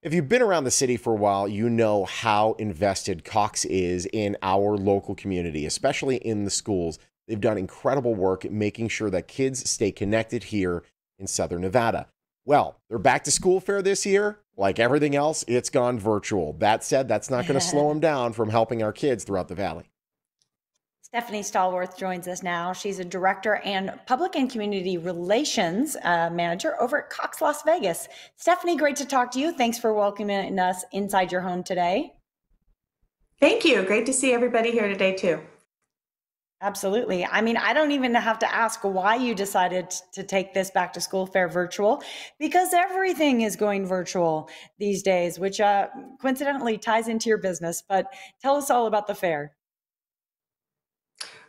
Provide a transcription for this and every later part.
If you've been around the city for a while, you know how invested Cox is in our local community, especially in the schools. They've done incredible work at making sure that kids stay connected here in Southern Nevada. Well, their back to school fair this year, like everything else, it's gone virtual. That said, that's not going to slow them down from helping our kids throughout the valley. Stephanie Stallworth joins us now. She's a director and public and community relations manager over at Cox Las Vegas. Stephanie, great to talk to you. Thanks for welcoming us inside your home today. Thank you. Great to see everybody here today, too. Absolutely. I mean, I don't even have to ask why you decided to take this back to school fair virtual, because everything is going virtual these days, which coincidentally ties into your business. But tell us all about the fair.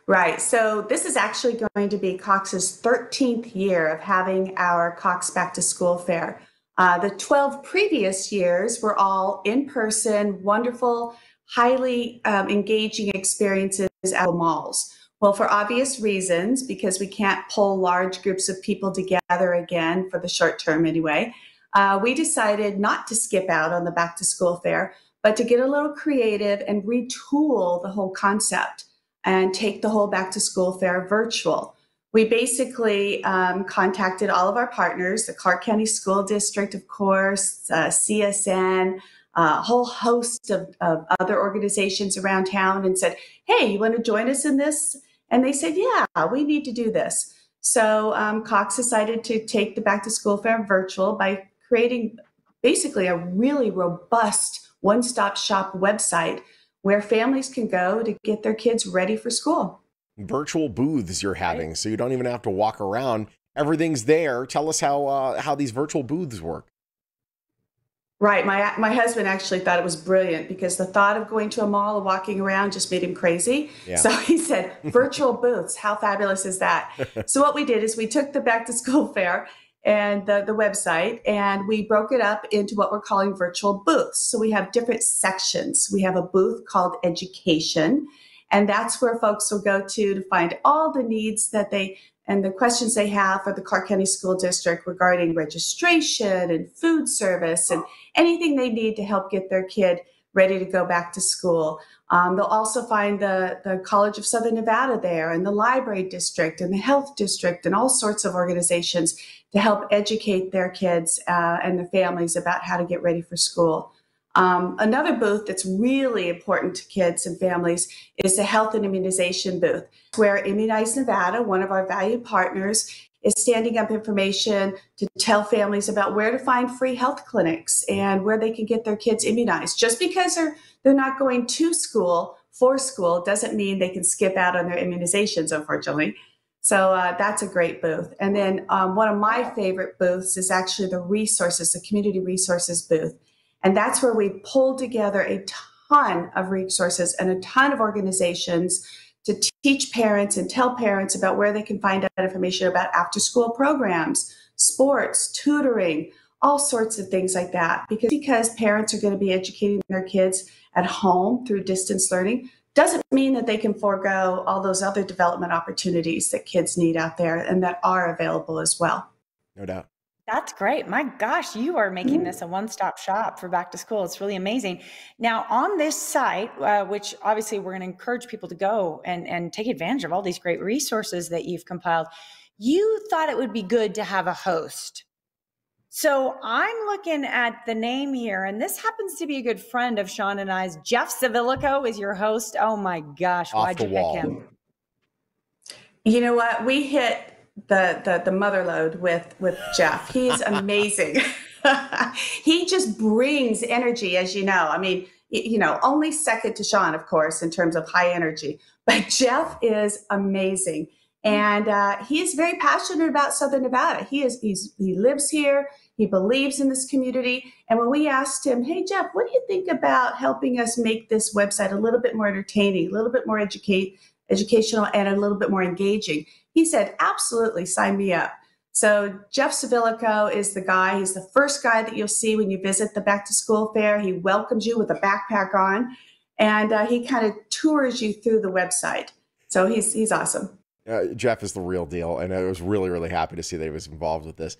Right. So this is actually going to be Cox's 13th year of having our Cox Back to School Fair. The 12 previous years were all in person, wonderful, highly engaging experiences at malls. Well, for obvious reasons, because we can't pull large groups of people together again for the short term anyway, we decided not to skip out on the Back to School Fair, but to get a little creative and retool the whole concept and take the whole back to school fair virtual. We basically contacted all of our partners, the Clark County School District, of course, CSN, a whole host of other organizations around town, and said, hey, you want to join us in this? And they said, yeah, we need to do this. So Cox decided to take the back to school fair virtual by creating basically a really robust one-stop shop website where families can go to get their kids ready for school. Virtual booths you're having, so you don't even have to walk around. Everything's there. Tell us how these virtual booths work. Right. My husband actually thought it was brilliant because the thought of going to a mall and walking around just made him crazy. Yeah. So he said, virtual booths, how fabulous is that? So what we did is we took the back to school fair and the website, and we broke it up into what we're calling virtual booths. So we have different sections. We have a booth called education, and that's where folks will go to find all the needs that and the questions they have for the Clark County School District regarding registration and food service and anything they need to help get their kid ready to go back to school. They'll also find the College of Southern Nevada there, and the Library District and the Health District, and all sorts of organizations to help educate their kids and their families about how to get ready for school. Another booth that's really important to kids and families is the health and immunization booth, where Immunize Nevada, one of our valued partners, is standing up information to tell families about where to find free health clinics and where they can get their kids immunized. Just because they're not going to school for school doesn't mean they can skip out on their immunizations, unfortunately. So that's a great booth. And then one of my favorite booths is actually the community resources booth. And that's where we pulled together a ton of resources and a ton of organizations to teach parents and tell parents about where they can find out information about after-school programs, sports, tutoring, all sorts of things like that. Because parents are going to be educating their kids at home through distance learning doesn't mean that they can forego all those other development opportunities that kids need out there and that are available as well. No doubt. That's great. My gosh, you are making this a one-stop shop for back to school. It's really amazing. Now, on this site, which obviously we're going to encourage people to go and take advantage of all these great resources that you've compiled, you thought it would be good to have a host. So I'm looking at the name here, and this happens to be a good friend of Sean and I's. Jeff Savilico is your host. Oh my gosh, why'd you pick him? You know what? We hit the mother load with Jeff. He's amazing. He just brings energy, as you know. I mean, only second to Sean, of course, in terms of high energy. But Jeff is amazing. And he is very passionate about Southern Nevada. He lives here. He believes in this community. And when we asked him, hey, Jeff, what do you think about helping us make this website a little bit more entertaining, a little bit more educational, and a little bit more engaging? He said, absolutely, sign me up. So Jeff Savilico is the guy. He's the first guy that you'll see when you visit the back to school fair. He welcomes you with a backpack on, and he kind of tours you through the website. So he's awesome. Jeff is the real deal, and I was really, really happy to see that he was involved with this.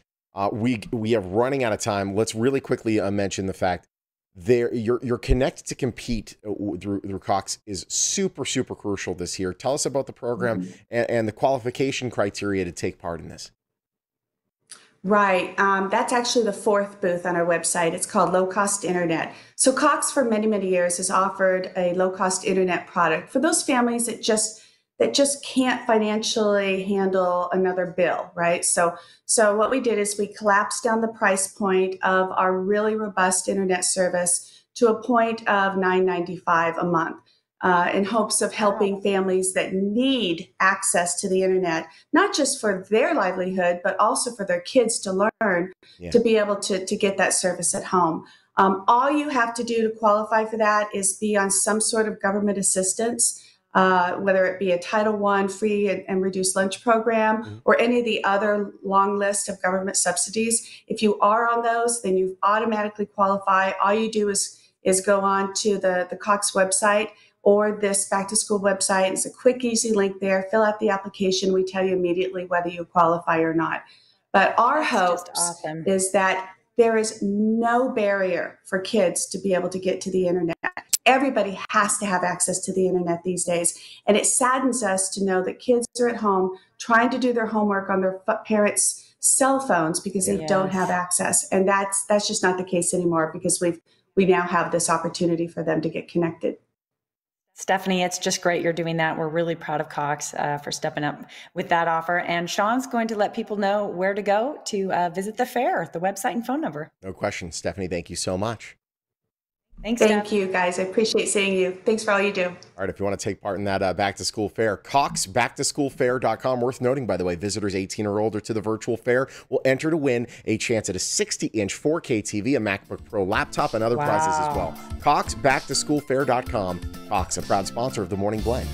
We are running out of time. Let's really quickly mention the fact you're connected to compete through Cox is super, super crucial this year. Tell us about the program and the qualification criteria to take part in this. Right. That's actually the fourth booth on our website. It's called Low Cost Internet. So Cox for many, many years has offered a low cost internet product for those families that just can't financially handle another bill, right? So what we did is we collapsed down the price point of our really robust internet service to a point of $9.95 a month. In hopes of helping families that need access to the internet, not just for their livelihood, but also for their kids to learn to be able to get that service at home. All you have to do to qualify for that is be on some sort of government assistance, whether it be a Title I free and reduced lunch program or any of the other long list of government subsidies. If you are on those, then you automatically qualify. All you do is go on to the Cox website or this Back to School website. It's a quick, easy link there. Fill out the application. We tell you immediately whether you qualify or not. But our hope is that there is no barrier for kids to be able to get to the internet. Everybody has to have access to the internet these days. And it saddens us to know that kids are at home trying to do their homework on their parents' cell phones because they don't have access. And that's just not the case anymore because we now have this opportunity for them to get connected. Stephanie, it's just great you're doing that. We're really proud of Cox for stepping up with that offer. And Sean's going to let people know where to go to visit the fair, the website and phone number. No question. Stephanie, thank you so much. Thanks, Thank you, guys. I appreciate seeing you. Thanks for all you do. All right, if you want to take part in that Back to School fair, Cox, BacktoSchoolFair.com. Worth noting, by the way, visitors 18 or older to the virtual fair will enter to win a chance at a 60-inch 4K TV, a MacBook Pro laptop, and other prizes as well. Cox, BacktoSchoolFair.com. Cox, a proud sponsor of the Morning Blend.